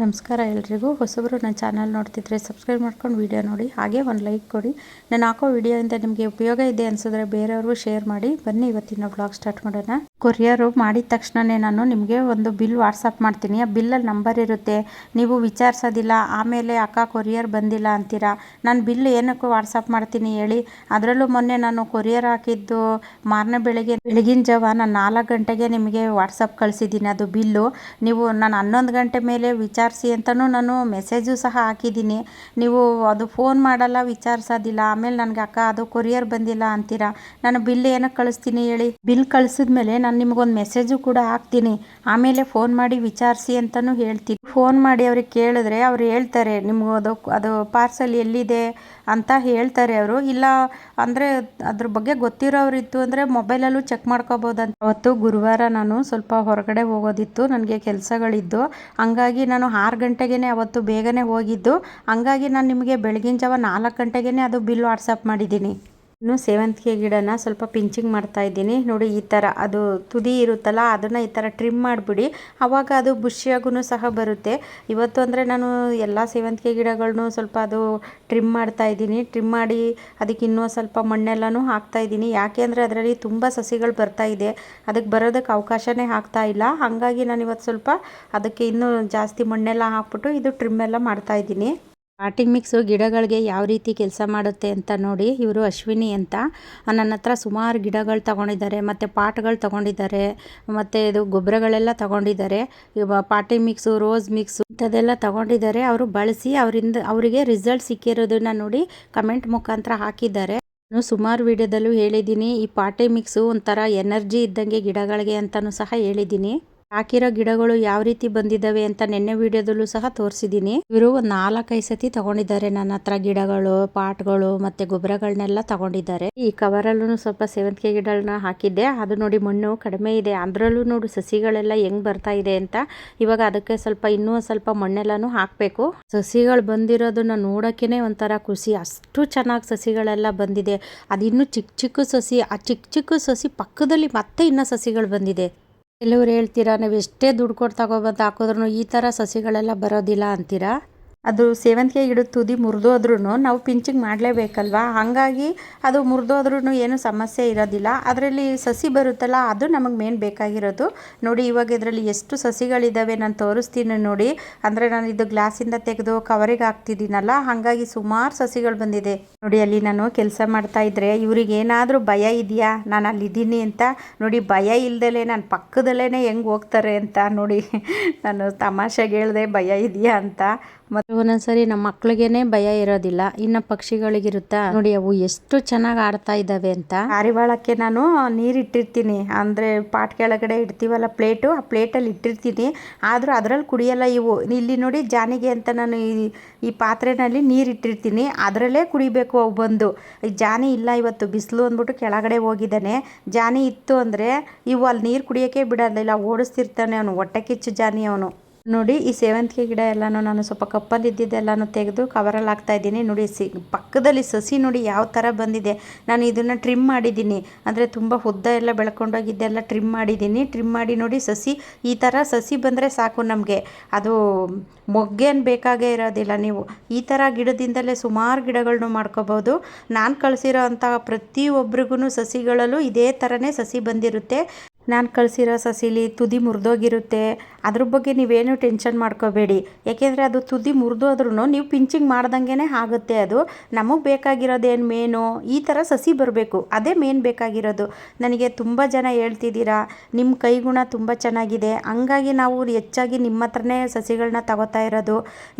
ನಮಸ್ಕಾರ ಎಲ್ರಿಗೂ. ಹೊಸಬರು ನನ್ನ ಚಾನಲ್ ನೋಡ್ತಿದ್ರೆ ಸಬ್ಸ್ಕ್ರೈಬ್ ಮಾಡ್ಕೊಂಡು ವಿಡಿಯೋ ನೋಡಿ, ಹಾಗೆ ಒಂದು ಲೈಕ್ ಕೊಡಿ. ನಾನು ಹಾಕೋ ವಿಡಿಯೋಯಿಂದ ನಿಮಗೆ ಉಪಯೋಗ ಇದೆ ಅನಿಸಿದ್ರೆ ಬೇರೆಯವ್ರಿಗೂ ಶೇರ್ ಮಾಡಿ. ಬನ್ನಿ ಇವತ್ತಿನ ವ್ಲಾಗ್ ಸ್ಟಾರ್ಟ್ ಮಾಡೋಣ. ಕೊರಿಯರು ಮಾಡಿದ ತಕ್ಷಣವೇ ನಾನು ನಿಮಗೆ ಒಂದು ಬಿಲ್ ವಾಟ್ಸಪ್ ಮಾಡ್ತೀನಿ. ಆ ಬಿಲ್ಲಲ್ಲಿ ನಂಬರ್ ಇರುತ್ತೆ, ನೀವು ವಿಚಾರಿಸೋದಿಲ್ಲ. ಆಮೇಲೆ ಅಕ್ಕ ಕೊರಿಯರ್ ಬಂದಿಲ್ಲ ಅಂತೀರಾ. ನಾನು ಬಿಲ್ ಏನಕ್ಕೆ ವಾಟ್ಸಪ್ ಮಾಡ್ತೀನಿ ಹೇಳಿ. ಅದರಲ್ಲೂ ಮೊನ್ನೆ ನಾನು ಕೊರಿಯರ್ ಹಾಕಿದ್ದು ಮಾರನೇ ಬೆಳಗಿನ ಜಾವ ನಾನು 4 ಗಂಟೆಗೆ ನಿಮಗೆ ವಾಟ್ಸಪ್ ಕಳಿಸಿದ್ದೀನಿ. ಅದು ಬಿಲ್ಲು ನೀವು ನಾನು 11 ಗಂಟೆ ಮೇಲೆ ಅಂತಲೂ ನಾನು ಮೆಸೇಜು ಸಹ ಹಾಕಿದ್ದೀನಿ. ನೀವು ಅದು ಫೋನ್ ಮಾಡಲ್ಲ, ವಿಚಾರಿಸೋದಿಲ್ಲ. ಆಮೇಲೆ ನನಗೆ ಅಕ್ಕ ಅದು ಕೊರಿಯರ್ ಬಂದಿಲ್ಲ ಅಂತೀರಾ. ನಾನು ಬಿಲ್ ಏನಕ್ಕೆ ಕಳಿಸ್ತೀನಿ ಹೇಳಿ. ಬಿಲ್ ಕಳಿಸಿದ್ಮೇಲೆ ನಾನು ನಿಮಗೊಂದು ಮೆಸೇಜು ಕೂಡ ಹಾಕ್ತೀನಿ. ಆಮೇಲೆ ಫೋನ್ ಮಾಡಿ ವಿಚಾರಿಸಿ ಅಂತಲೂ ಹೇಳ್ತೀನಿ. ಫೋನ್ ಮಾಡಿ ಅವ್ರಿಗೆ ಕೇಳಿದ್ರೆ ಅವ್ರು ಹೇಳ್ತಾರೆ ನಿಮ್ಗೆ ಅದು ಪಾರ್ಸಲ್ ಎಲ್ಲಿದೆ ಅಂತ ಹೇಳ್ತಾರೆ ಅವರು. ಇಲ್ಲ ಅಂದರೆ ಅದ್ರ ಬಗ್ಗೆ ಗೊತ್ತಿರೋರಿತ್ತು ಅಂದರೆ ಮೊಬೈಲಲ್ಲೂ ಚೆಕ್ ಮಾಡ್ಕೋಬೋದಂತ. ಅವತ್ತು ಗುರುವಾರ ನಾನು ಸ್ವಲ್ಪ ಹೊರಗಡೆ ಹೋಗೋದಿತ್ತು, ನನಗೆ ಕೆಲಸಗಳಿದ್ದು. ಹಂಗಾಗಿ ನಾನು 6 ಗಂಟೆಗೇ ಅವತ್ತು ಬೇಗನೆ ಹೋಗಿದ್ದು. ಹಂಗಾಗಿ ನಾನು ನಿಮಗೆ ಬೆಳಗಿನ ಜಾವ 4 ಗಂಟೆಗೇ ಅದು ಬಿಲ್ ವಾಟ್ಸಪ್ ಮಾಡಿದ್ದೀನಿ. ಇನ್ನು ಸೇವಂತಿಗೆ ಗಿಡನ ಸ್ವಲ್ಪ ಪಿಂಚಿಂಗ್ ಮಾಡ್ತಾ ಇದ್ದೀನಿ ನೋಡಿ. ಈ ಥರ ಅದು ತುದಿ ಇರುತ್ತಲ್ಲ, ಅದನ್ನು ಈ ಥರ ಟ್ರಿಮ್ ಮಾಡಿಬಿಡಿ. ಆವಾಗ ಅದು ಬುಷಿಯಾಗೂ ಸಹ ಬರುತ್ತೆ. ಇವತ್ತು ಅಂದರೆ ನಾನು ಎಲ್ಲ ಸೇವಂತಿಗೆ ಗಿಡಗಳನ್ನೂ ಸ್ವಲ್ಪ ಅದು ಟ್ರಿಮ್ ಮಾಡ್ತಾ ಇದ್ದೀನಿ. ಟ್ರಿಮ್ ಮಾಡಿ ಅದಕ್ಕೆ ಇನ್ನೂ ಸ್ವಲ್ಪ ಮಣ್ಣೆಲ್ಲನೂ ಹಾಕ್ತಾ ಇದ್ದೀನಿ. ಯಾಕೆ ಅಂದರೆ ಅದರಲ್ಲಿ ತುಂಬ ಸಸಿಗಳು ಬರ್ತಾ ಇದೆ, ಅದಕ್ಕೆ ಬರೋದಕ್ಕೆ ಅವಕಾಶನೇ ಆಗ್ತಾ ಇಲ್ಲ. ಹಾಗಾಗಿ ನಾನು ಇವತ್ತು ಸ್ವಲ್ಪ ಅದಕ್ಕೆ ಇನ್ನೂ ಜಾಸ್ತಿ ಮಣ್ಣೆಲ್ಲ ಹಾಕ್ಬಿಟ್ಟು ಇದು ಟ್ರಿಮ್ ಎಲ್ಲ ಮಾಡ್ತಾ ಇದ್ದೀನಿ. ಪಾಟಿಂಗ್ ಮಿಕ್ಸು ಗಿಡಗಳಿಗೆ ಯಾವ ರೀತಿ ಕೆಲಸ ಮಾಡುತ್ತೆ ಅಂತ ನೋಡಿ. ಇವರು ಅಶ್ವಿನಿ ಅಂತ ನನ್ನ ಹತ್ರ ಸುಮಾರು ಗಿಡಗಳು ತಗೊಂಡಿದ್ದಾರೆ, ಮತ್ತು ಪಾಟ್ಗಳು ತಗೊಂಡಿದ್ದಾರೆ, ಮತ್ತು ಇದು ಗೊಬ್ಬರಗಳೆಲ್ಲ ತಗೊಂಡಿದ್ದಾರೆ. ಪಾಟಿಂಗ್ ಮಿಕ್ಸು, ರೋಸ್ ಮಿಕ್ಸು ಇಂಥದ್ದೆಲ್ಲ ತಗೊಂಡಿದ್ದಾರೆ. ಅವರು ಬಳಸಿ ಅವರಿಗೆ ರಿಸಲ್ಟ್ ಸಿಕ್ಕಿರೋದನ್ನ ನೋಡಿ ಕಮೆಂಟ್ ಮುಖಾಂತರ ಹಾಕಿದ್ದಾರೆ. ನಾನು ಸುಮಾರು ವಿಡಿಯೋದಲ್ಲೂ ಹೇಳಿದ್ದೀನಿ, ಈ ಪಾಟಿಂಗ್ ಮಿಕ್ಸು ಒಂಥರ ಎನರ್ಜಿ ಇದ್ದಂಗೆ ಗಿಡಗಳಿಗೆ ಅಂತಲೂ ಸಹ ಹೇಳಿದ್ದೀನಿ. ಹಾಕಿರೋ ಗಿಡಗಳು ಯಾವ ರೀತಿ ಬಂದಿದ್ದಾವೆ ಅಂತ ನೆನ್ನೆ ವಿಡಿಯೋದಲ್ಲೂ ಸಹ ತೋರಿಸಿದ್ದೀನಿ. ಇವರು ಒಂದು 4-5 ಸತಿ ತಗೊಂಡಿದ್ದಾರೆ ನನ್ನ ಹತ್ರ ಗಿಡಗಳು, ಪಾಟ್ಗಳು ಮತ್ತೆ ಗೊಬ್ಬರಗಳನ್ನೆಲ್ಲ ತಗೊಂಡಿದ್ದಾರೆ. ಈ ಕವರಲ್ಲೂ ಸ್ವಲ್ಪ ಸೇವಂತಿಗೆ ಗಿಡಗಳನ್ನ ಹಾಕಿದ್ದೆ. ಅದು ನೋಡಿ ಮಣ್ಣು ಕಡಿಮೆ ಇದೆ, ಅದರಲ್ಲೂ ನೋಡಿ ಸಸಿಗಳೆಲ್ಲ ಹೆಂಗ್ ಬರ್ತಾ ಇದೆ ಅಂತ. ಇವಾಗ ಅದಕ್ಕೆ ಇನ್ನೂ ಸ್ವಲ್ಪ ಮಣ್ಣೆಲ್ಲನೂ ಹಾಕಬೇಕು. ಸಸಿಗಳು ಬಂದಿರೋದನ್ನ ನೋಡೋಕ್ಕೇ ಒಂಥರ ಖುಷಿ. ಅಷ್ಟು ಚೆನ್ನಾಗಿ ಸಸಿಗಳೆಲ್ಲ ಬಂದಿದೆ. ಅದಿನ್ನೂ ಚಿಕ್ಕ ಚಿಕ್ಕ ಸಸಿ, ಆ ಚಿಕ್ಕ ಚಿಕ್ಕ ಸಸಿ ಪಕ್ಕದಲ್ಲಿ ಮತ್ತೆ ಇನ್ನೂ ಸಸಿಗಳು ಬಂದಿದೆ. ಕೆಲವ್ರು ಹೇಳ್ತೀರಾ, ನಾವು ಎಷ್ಟೇ ದುಡ್ಡು ಕೊಟ್ಟು ತಗೊಬಂದು ಹಾಕಿದ್ರೂ ಈ ಥರ ಸಸಿಗಳೆಲ್ಲ ಬರೋದಿಲ್ಲ ಅಂತೀರಾ. ಅದು ಸೇವಂತಿಗೆ ಗಿಡದ ತುದಿ ಮುರಿದೋದ್ರೂ ನಾವು ಪಿಂಚಿಂಗ್ ಮಾಡಲೇಬೇಕಲ್ವಾ. ಹಾಗಾಗಿ ಅದು ಮುರಿದೋದ್ರೂ ಏನು ಸಮಸ್ಯೆ ಇರೋದಿಲ್ಲ. ಅದರಲ್ಲಿ ಸಸಿ ಬರುತ್ತಲ್ಲ, ಅದು ನಮಗೆ ಮೇನ್ ಬೇಕಾಗಿರೋದು. ನೋಡಿ ಇವಾಗ ಇದರಲ್ಲಿ ಎಷ್ಟು ಸಸಿಗಳಿದ್ದಾವೆ ನಾನು ತೋರಿಸ್ತೀನಿ ನೋಡಿ. ಅಂದರೆ ನಾನು ಇದು ಗ್ಲಾಸಿಂದ ತೆಗೆದು ಕವರಿಗೆ ಹಾಕ್ತಿದ್ದೀನಲ್ಲ, ಹಾಗಾಗಿ ಸುಮಾರು ಸಸಿಗಳು ಬಂದಿದೆ ನೋಡಿ. ಅಲ್ಲಿ ನಾನು ಕೆಲಸ ಮಾಡ್ತಾ ಇದ್ರೆ ಇವ್ರಿಗೆ ಏನಾದರೂ ಭಯ ಇದೆಯಾ ನಾನು ಅಲ್ಲಿದ್ದೀನಿ ಅಂತ. ನೋಡಿ ಭಯ ಇಲ್ದಲೇ ನಾನು ಪಕ್ಕದಲ್ಲೇ ಹೆಂಗೆ ಹೋಗ್ತಾರೆ ಅಂತ ನೋಡಿ. ನಾನು ತಮಾಷೆಗೆ ಹೇಳಿದೆ ಭಯ ಇದೆಯಾ ಅಂತ. ಮತ್ತು ಒಂದೊಂದ್ಸರಿ ನಮ್ಮ ಮಕ್ಳಿಗೇನೆ ಭಯ ಇರೋದಿಲ್ಲ, ಇನ್ನು ಪಕ್ಷಿಗಳಿಗಿರುತ್ತಾ ನೋಡಿ. ಅವು ಎಷ್ಟು ಚೆನ್ನಾಗಿ ಆಡ್ತಾ ಇದ್ದಾವೆ ಅಂತ. ಪಾರಿವಾಳಕ್ಕೆ ನಾನು ನೀರಿಟ್ಟಿರ್ತೀನಿ, ಅಂದರೆ ಪಾಟ್ ಕೆಳಗಡೆ ಇಡ್ತೀವಲ್ಲ ಪ್ಲೇಟು, ಆ ಪ್ಲೇಟಲ್ಲಿ ಇಟ್ಟಿರ್ತೀನಿ. ಆದರೂ ಅದರಲ್ಲಿ ಕುಡಿಯಲ್ಲ ಇವು. ಇಲ್ಲಿ ನೋಡಿ ಜಾನಿಗೆ ಅಂತ ನಾನು ಈ ಪಾತ್ರೆನಲ್ಲಿ ನೀರಿಟ್ಟಿರ್ತೀನಿ, ಅದರಲ್ಲೇ ಕುಡಿಬೇಕು ಅವು ಬಂದು. ಈ ಜಾನಿ ಇಲ್ಲ ಇವತ್ತು ಬಿಸಿಲು ಅಂದ್ಬಿಟ್ಟು ಕೆಳಗಡೆ ಹೋಗಿದ್ದಾನೆ. ಜಾನಿ ಇತ್ತು ಅಂದರೆ ಇವು ಅಲ್ಲಿ ನೀರು ಕುಡಿಯೋಕ್ಕೆ ಬಿಡೋದಿಲ್ಲ, ಓಡಿಸ್ತಿರ್ತಾನೆ ಅವನು. ಹೊಟ್ಟೆ ಕಿಚ್ಚು ಜಾನಿ ಅವನು. ನೋಡಿ ಈ ಸೇವಂತಿಗೆ ಗಿಡ ಎಲ್ಲನೂ ನಾನು ಸ್ವಲ್ಪ ಕಪ್ಪಲ್ಲಿ ಇದ್ದಿದ್ದೆಲ್ಲನೂ ತೆಗೆದು ಕವರಲ್ಲಿ ಹಾಕ್ತಾ ಇದ್ದೀನಿ ನೋಡಿ. ಪಕ್ಕದಲ್ಲಿ ಸಸಿ ನೋಡಿ ಯಾವ ಥರ ಬಂದಿದೆ. ನಾನು ಇದನ್ನು ಟ್ರಿಮ್ ಮಾಡಿದ್ದೀನಿ, ಅಂದರೆ ತುಂಬ ಉದ್ದ ಎಲ್ಲ ಬೆಳ್ಕೊಂಡೋಗಿದ್ದೆಲ್ಲ ಟ್ರಿಮ್ ಮಾಡಿದ್ದೀನಿ. ಟ್ರಿಮ್ ಮಾಡಿ ನೋಡಿ ಸಸಿ ಈ ಥರ ಸಸಿ ಬಂದರೆ ಸಾಕು ನಮಗೆ. ಅದು ಮೊಗ್ಗೇನು ಬೇಕಾಗೇ ಇರೋದಿಲ್ಲ. ನೀವು ಈ ಥರ ಗಿಡದಿಂದಲೇ ಸುಮಾರು ಗಿಡಗಳನ್ನೂ ಮಾಡ್ಕೋಬೋದು. ನಾನು ಕಳಿಸಿರೋ ಅಂಥ ಪ್ರತಿಯೊಬ್ಬರಿಗೂ ಸಸಿಗಳಲ್ಲೂ ಇದೇ ಥರನೇ ಸಸಿ ಬಂದಿರುತ್ತೆ. ನಾನು ಕಳಿಸಿರೋ ಸಸಿಲಿ ತುದಿ ಮುರಿದೋಗಿರುತ್ತೆ, ಅದ್ರ ಬಗ್ಗೆ ನೀವೇನು ಟೆನ್ಷನ್ ಮಾಡ್ಕೋಬೇಡಿ. ಯಾಕೆಂದರೆ ಅದು ತುದಿ ಮುರಿದೋದ್ರೂ ನೀವು ಪಿಂಚಿಂಗ್ ಮಾಡ್ದಂಗೆ ಆಗುತ್ತೆ. ಅದು ನಮಗೆ ಬೇಕಾಗಿರೋದೇನು ಮೇನು ಈ ಥರ ಸಸಿ ಬರಬೇಕು, ಅದೇ ಮೇನ್ ಬೇಕಾಗಿರೋದು. ನನಗೆ ತುಂಬ ಜನ ಹೇಳ್ತಿದ್ದೀರಾ ನಿಮ್ಮ ಕೈಗುಣ ತುಂಬ ಚೆನ್ನಾಗಿದೆ, ಹಂಗಾಗಿ ನಾವು ಹೆಚ್ಚಾಗಿ ನಿಮ್ಮ ಹತ್ರನೇ ಸಸಿಗಳನ್ನ ತಗೋತಾ ಇರೋದು.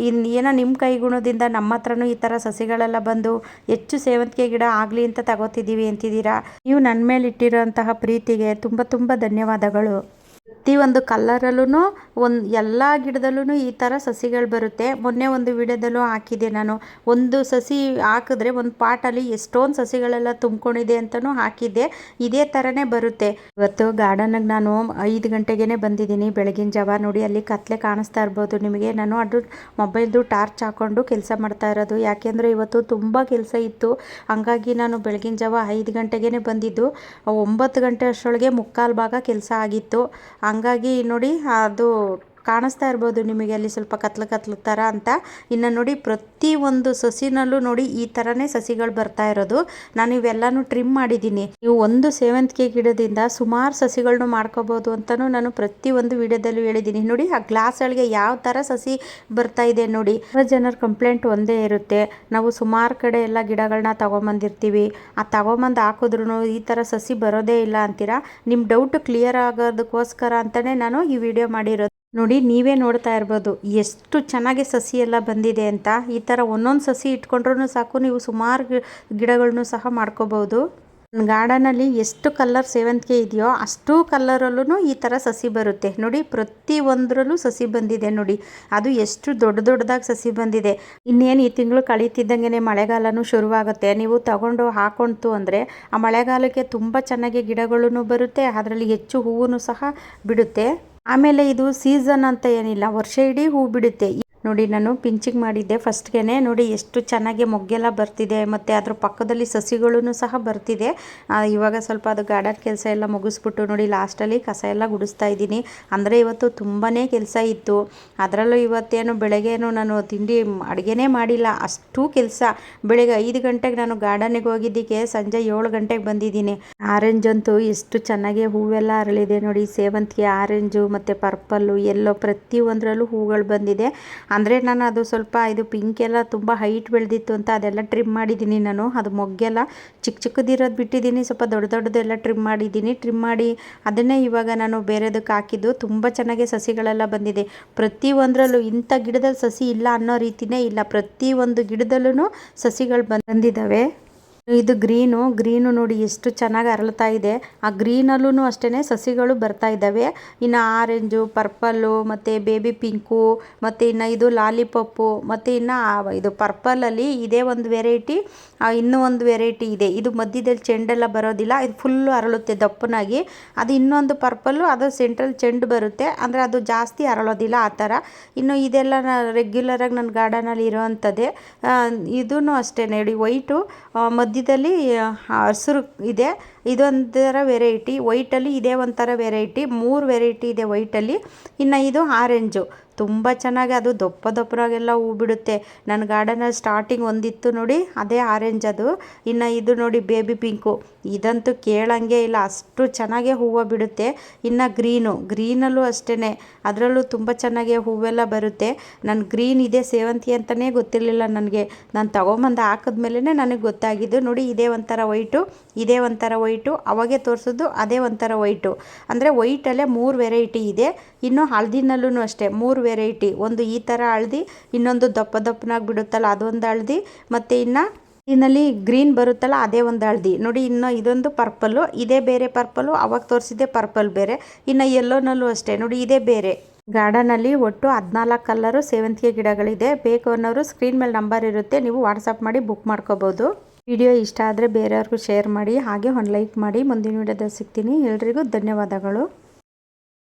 ಏನೋ ನಿಮ್ಮ ಕೈಗುಣದಿಂದ ನಮ್ಮ ಹತ್ರನೂ ಈ ಥರ ಸಸಿಗಳೆಲ್ಲ ಬಂದು ಹೆಚ್ಚು ಸೇವಂತಿಗೆ ಗಿಡ ಆಗಲಿ ಅಂತ ತಗೋತಿದ್ದೀವಿ ಅಂತಿದ್ದೀರಾ. ನೀವು ನನ್ನ ಮೇಲೆ ಇಟ್ಟಿರೋಂತಹ ಪ್ರೀತಿಗೆ ತುಂಬ ತುಂಬ ಧನ್ಯವಾದಗಳು. ಪ್ರತಿಯೊಂದು ಕಲ್ಲರಲ್ಲೂ ಎಲ್ಲ ಗಿಡದಲ್ಲೂ ಈ ಥರ ಸಸಿಗಳು ಬರುತ್ತೆ. ಮೊನ್ನೆ ಒಂದು ವಿಡಿಯೋದಲ್ಲೂ ಹಾಕಿದ್ದೆ ನಾನು. ಒಂದು ಸಸಿ ಹಾಕಿದ್ರೆ ಒಂದು ಪಾಟಲ್ಲಿ ಎಷ್ಟೊಂದು ಸಸಿಗಳೆಲ್ಲ ತುಂಬ್ಕೊಂಡಿದೆ ಅಂತಲೂ ಹಾಕಿದ್ದೆ. ಇದೇ ಥರನೇ ಬರುತ್ತೆ. ಇವತ್ತು ಗಾರ್ಡನ್ಗೆ ನಾನು 5 ಗಂಟೆಗೇ ಬಂದಿದ್ದೀನಿ ಬೆಳಗಿನ ಜಾವ. ನೋಡಿ ಅಲ್ಲಿ ಕತ್ಲೆ ಕಾಣಿಸ್ತಾ ಇರ್ಬೋದು ನಿಮಗೆ. ನಾನು ಅದು ಮೊಬೈಲ್ದು ಟಾರ್ಚ್ ಹಾಕ್ಕೊಂಡು ಕೆಲಸ ಮಾಡ್ತಾ ಇರೋದು. ಯಾಕೆಂದರೆ ಇವತ್ತು ತುಂಬ ಕೆಲಸ ಇತ್ತು. ಹಂಗಾಗಿ ನಾನು ಬೆಳಗಿನ ಜಾವ 5 ಗಂಟೆಗೇ ಬಂದಿದ್ದು. 9 ಗಂಟೆ ಅಷ್ಟರೊಳಗೆ 3/4 ಭಾಗ ಕೆಲಸ ಆಗಿತ್ತು. ಹಂಗಾಗಿ ನೋಡಿ ಅದು ಕಾಣಿಸ್ತಾ ಇರ್ಬೋದು ನಿಮಗೆ ಅಲ್ಲಿ ಸ್ವಲ್ಪ ಕತ್ಲು ಥರ ಅಂತ. ಇನ್ನು ನೋಡಿ ಪ್ರತಿಯೊಂದು ಸಸಿನಲ್ಲೂ ನೋಡಿ ಈ ಥರನೇ ಸಸಿಗಳು ಬರ್ತಾ ಇರೋದು. ನಾನು ಇವೆಲ್ಲನೂ ಟ್ರಿಮ್ ಮಾಡಿದ್ದೀನಿ. ನೀವು ಒಂದು ಸೇವಂತಿಗೆ ಗಿಡದಿಂದ ಸುಮಾರು ಸಸಿಗಳನ್ನ ಮಾಡ್ಕೋಬೋದು ಅಂತಲೂ ನಾನು ಪ್ರತಿಯೊಂದು ವಿಡಿಯೋದಲ್ಲೂ ಹೇಳಿದ್ದೀನಿ. ನೋಡಿ ಆ ಗ್ಲಾಸ್ ಒಳಗೆ ಯಾವ ಥರ ಸಸಿ ಬರ್ತಾ ಇದೆ ನೋಡಿ. ಜನರ ಕಂಪ್ಲೇಂಟ್ ಒಂದೇ ಇರುತ್ತೆ, ನಾವು ಸುಮಾರು ಕಡೆ ಎಲ್ಲ ಗಿಡಗಳನ್ನ ತೊಗೊಂಬಂದಿರ್ತೀವಿ, ಆ ತೊಗೊಂಬಂದು ಹಾಕಿದ್ರೂ ಈ ಥರ ಸಸಿ ಬರೋದೇ ಇಲ್ಲ ಅಂತೀರಾ. ನಿಮ್ಮ ಡೌಟ್ ಕ್ಲಿಯರ್ ಆಗೋದಕ್ಕೋಸ್ಕರ ಅಂತಲೇ ನಾನು ಈ ವಿಡಿಯೋ ಮಾಡಿರೋದು. ನೋಡಿ ನೀವೇ ನೋಡ್ತಾ ಇರ್ಬೋದು ಎಷ್ಟು ಚೆನ್ನಾಗಿ ಸಸಿ ಎಲ್ಲ ಬಂದಿದೆ ಅಂತ. ಈ ಥರ ಒಂದೊಂದು ಸಸಿ ಇಟ್ಕೊಂಡ್ರೂ ಸಾಕು, ನೀವು ಸುಮಾರು ಗಿಡಗಳನ್ನು ಸಹ ಮಾಡ್ಕೋಬೋದು. ಗಾರ್ಡನಲ್ಲಿ ಎಷ್ಟು ಕಲರ್ ಸೇವಂತಿಗೆ ಇದೆಯೋ ಅಷ್ಟು ಕಲರಲ್ಲೂ ಈ ಥರ ಸಸಿ ಬರುತ್ತೆ ನೋಡಿ. ಪ್ರತಿ ಒಂದರಲ್ಲೂ ಸಸಿ ಬಂದಿದೆ ನೋಡಿ, ಅದು ಎಷ್ಟು ದೊಡ್ಡದಾಗಿ ಸಸಿ ಬಂದಿದೆ. ಇನ್ನೇನು ಈ ತಿಂಗಳು ಕಳೀತಿದ್ದಂಗೆ ಮಳೆಗಾಲನೂ ಶುರುವಾಗುತ್ತೆ. ನೀವು ತಗೊಂಡು ಹಾಕೊಂತು ಅಂದರೆ ಆ ಮಳೆಗಾಲಕ್ಕೆ ತುಂಬ ಚೆನ್ನಾಗಿ ಗಿಡಗಳೂ ಬರುತ್ತೆ, ಅದರಲ್ಲಿ ಹೆಚ್ಚು ಹೂವು ಸಹ ಬಿಡುತ್ತೆ. ಆಮೇಲೆ ಇದು ಸೀಸನ್ ಅಂತ ಏನಿಲ್ಲ, ವರ್ಷ ಇಡೀ ಹೂ ಬಿಡುತ್ತೆ. ನೋಡಿ ನಾನು ಪಿಂಚಿಂಗ್ ಮಾಡಿದ್ದೆ ಫಸ್ಟ್ಗೆ, ನೋಡಿ ಎಷ್ಟು ಚೆನ್ನಾಗಿ ಮೊಗ್ಗೆಲ್ಲ ಬರ್ತಿದೆ, ಮತ್ತು ಅದ್ರ ಪಕ್ಕದಲ್ಲಿ ಸಸಿಗಳೂ ಸಹ ಬರ್ತಿದೆ. ಇವಾಗ ಸ್ವಲ್ಪ ಅದು ಗಾರ್ಡನ್ ಕೆಲಸ ಎಲ್ಲ ಮುಗಿಸ್ಬಿಟ್ಟು ನೋಡಿ ಲಾಸ್ಟಲ್ಲಿ ಕಸ ಎಲ್ಲ ಗುಡಿಸ್ತಾ ಇದ್ದೀನಿ. ಅಂದರೆ ಇವತ್ತು ತುಂಬಾ ಕೆಲಸ ಇತ್ತು. ಅದರಲ್ಲೂ ಇವತ್ತೇನು ಬೆಳಗ್ಗೆನೂ ನಾನು ಅಡುಗೆನೇ ಮಾಡಿಲ್ಲ, ಅಷ್ಟು ಕೆಲಸ. ಬೆಳಗ್ಗೆ 5 ಗಂಟೆಗೆ ನಾನು ಗಾರ್ಡನಿಗೆ ಹೋಗಿದ್ದಕ್ಕೆ ಸಂಜೆ 7 ಗಂಟೆಗೆ ಬಂದಿದ್ದೀನಿ. ಆರೆಂಜ್ ಅಂತೂ ಎಷ್ಟು ಚೆನ್ನಾಗಿ ಹೂವೆಲ್ಲ ಅರಳಿದೆ ನೋಡಿ. ಸೇವಂತಿಗೆ, ಆರೆಂಜು ಮತ್ತು ಪರ್ಪಲ್ಲು, ಎಲ್ಲೋ ಪ್ರತಿಯೊಂದರಲ್ಲೂ ಹೂಗಳು ಬಂದಿದೆ. ಅಂದರೆ ನಾನು ಅದು ಸ್ವಲ್ಪ ಇದು ಪಿಂಕ್ ಎಲ್ಲ ತುಂಬ ಹೈಟ್ ಬೆಳೆದಿತ್ತು ಅಂತ ಅದೆಲ್ಲ ಟ್ರಿಮ್ ಮಾಡಿದ್ದೀನಿ ನಾನು. ಅದು ಮೊಗ್ಗೆಲ್ಲ ಚಿಕ್ಕದಿರೋದು ಬಿಟ್ಟಿದ್ದೀನಿ, ಸ್ವಲ್ಪ ದೊಡ್ಡದೆಲ್ಲ ಟ್ರಿಮ್ ಮಾಡಿದ್ದೀನಿ. ಟ್ರಿಮ್ ಮಾಡಿ ಅದನ್ನೇ ಇವಾಗ ನಾನು ಬೇರೆದಕ್ಕೆ ಹಾಕಿದ್ದು. ತುಂಬ ಚೆನ್ನಾಗಿ ಸಸಿಗಳೆಲ್ಲ ಬಂದಿದೆ. ಪ್ರತಿಯೊಂದರಲ್ಲೂ ಇಂಥ ಗಿಡದಲ್ಲಿ ಸಸಿ ಇಲ್ಲ ಅನ್ನೋ ರೀತಿಯೇ ಇಲ್ಲ, ಪ್ರತಿಯೊಂದು ಗಿಡದಲ್ಲೂ ಸಸಿಗಳು ಬಂದಿದ್ದಾವೆ. ಇದು ಗ್ರೀನು ನೋಡಿ ಎಷ್ಟು ಚೆನ್ನಾಗಿ ಅರಳ್ತಾ ಇದೆ. ಆ ಗ್ರೀನಲ್ಲೂ ಅಷ್ಟೇ ಸಸಿಗಳು ಬರ್ತಾ ಇದ್ದಾವೆ. ಇನ್ನು ಆರೆಂಜು, ಪರ್ಪಲ್ಲು, ಮತ್ತು ಬೇಬಿ ಪಿಂಕು, ಮತ್ತು ಇನ್ನು ಇದು ಲಾಲಿಪಾಪು, ಮತ್ತು ಇನ್ನು ಇದು ಪರ್ಪಲಲ್ಲಿ ಇದೇ ಒಂದು ವೆರೈಟಿ, ಇನ್ನೂ ಒಂದು ವೆರೈಟಿ ಇದೆ. ಇದು ಮಧ್ಯದಲ್ಲಿ ಚೆಂಡೆಲ್ಲ ಬರೋದಿಲ್ಲ, ಇದು ಫುಲ್ಲು ಅರಳುತ್ತೆ ದಪ್ಪನಾಗಿ. ಅದು ಇನ್ನೊಂದು ಪರ್ಪಲ್ಲು, ಅದು ಸೆಂಟ್ರಲ್ ಚೆಂಡು ಬರುತ್ತೆ, ಅಂದರೆ ಅದು ಜಾಸ್ತಿ ಅರಳೋದಿಲ್ಲ ಆ ಥರ. ಇನ್ನು ಇದೆಲ್ಲ ರೆಗ್ಯುಲರಾಗಿ ನನ್ನ ಗಾರ್ಡನಲ್ಲಿ ಇರೋವಂಥದ್ದೇ. ಇದೂ ಅಷ್ಟೇ ನೋಡಿ, ವೈಟು ಮಧ್ಯದಲ್ಲಿ ಹಸಿರು ಇದೆ, ಇದೊಂಥರ ವೆರೈಟಿ. ವೈಟಲ್ಲಿ ಇದೇ ಒಂಥರ ವೆರೈಟಿ, 3 ವೆರೈಟಿ ಇದೆ ವೈಟಲ್ಲಿ. ಇನ್ನು ಇದು ಆರೆಂಜು ತುಂಬ ಚೆನ್ನಾಗಿ, ಅದು ದಪ್ಪದಾಗೆಲ್ಲ ಹೂ ಬಿಡುತ್ತೆ. ನನ್ನ ಗಾರ್ಡನಲ್ಲಿ ಸ್ಟಾರ್ಟಿಂಗ್ ಒಂದಿತ್ತು ನೋಡಿ, ಅದೇ ಆರೆಂಜ್ ಅದು. ಇನ್ನು ಇದು ನೋಡಿ ಬೇಬಿ ಪಿಂಕು, ಇದಂತೂ ಕೇಳಂಗೆ ಇಲ್ಲ, ಅಷ್ಟು ಚೆನ್ನಾಗೇ ಹೂವು ಬಿಡುತ್ತೆ. ಇನ್ನು ಗ್ರೀನಲ್ಲೂ ಅಷ್ಟೇ, ಅದರಲ್ಲೂ ತುಂಬ ಚೆನ್ನಾಗಿ ಹೂವೆಲ್ಲ ಬರುತ್ತೆ. ನನ್ನ ಗ್ರೀನ್ ಇದೆ ಸೇವಂತಿಗೆ ಅಂತಲೇ ಗೊತ್ತಿರಲಿಲ್ಲ ನನಗೆ. ನಾನು ತೊಗೊಂಬಂದು ಹಾಕಿದ್ಮೇಲೆ ನನಗೆ ಗೊತ್ತಾಗಿದ್ದು. ನೋಡಿ ಇದೇ ಒಂಥರ ವೈಟು, ಇದೇ ಒಂಥರ ವೈಟು, ಅವಾಗೆ ತೋರಿಸೋದು ಅದೇ ಒಂಥರ ವೈಟು. ಅಂದರೆ ವೈಟಲ್ಲೇ 3 ವೆರೈಟಿ ಇದೆ. ಇನ್ನು ಹಳದಿನಲ್ಲೂ ಅಷ್ಟೇ 3 ವೆರೈಟಿ. ಒಂದು ಈ ಥರ ಹಳದಿ, ಇನ್ನೊಂದು ದಪ್ಪನಾಗಿ ಬಿಡುತ್ತಲ್ಲ ಅದೊಂದು ಹಳದಿ, ಮತ್ತು ಇನ್ನು ಇದರಲ್ಲಿ ಗ್ರೀನ್ ಬರುತ್ತಲ್ಲ ಅದೇ ಒಂದು ಹಳದಿ ನೋಡಿ. ಇನ್ನು ಇದೊಂದು ಪರ್ಪಲ್ಲು, ಇದೇ ಬೇರೆ ಪರ್ಪಲ್ಲು, ಅವಾಗ ತೋರಿಸಿದ್ದೆ ಪರ್ಪಲ್ ಬೇರೆ. ಇನ್ನು ಯೆಲ್ಲೋನಲ್ಲೂ ಅಷ್ಟೇ ನೋಡಿ, ಇದೇ ಬೇರೆ. ಗಾರ್ಡನಲ್ಲಿ ಒಟ್ಟು 14 ಕಲರು ಸೇವಂತಿಗೆ ಗಿಡಗಳಿದೆ. ಬೇಕು ಅನ್ನೋರು ಸ್ಕ್ರೀನ್ ಮೇಲೆ ನಂಬರ್ ಇರುತ್ತೆ, ನೀವು ವಾಟ್ಸಪ್ ಮಾಡಿ ಬುಕ್ ಮಾಡ್ಕೋಬೋದು. ವಿಡಿಯೋ ಇಷ್ಟ ಆದರೆ ಬೇರೆಯವ್ರಿಗೂ ಶೇರ್ ಮಾಡಿ, ಹಾಗೆ ಒಂದು ಲೈಕ್ ಮಾಡಿ. ಮುಂದಿನ ವಿಡಿಯೋದಲ್ಲಿ ಸಿಗ್ತೀನಿ. ಎಲ್ರಿಗೂ ಧನ್ಯವಾದಗಳು.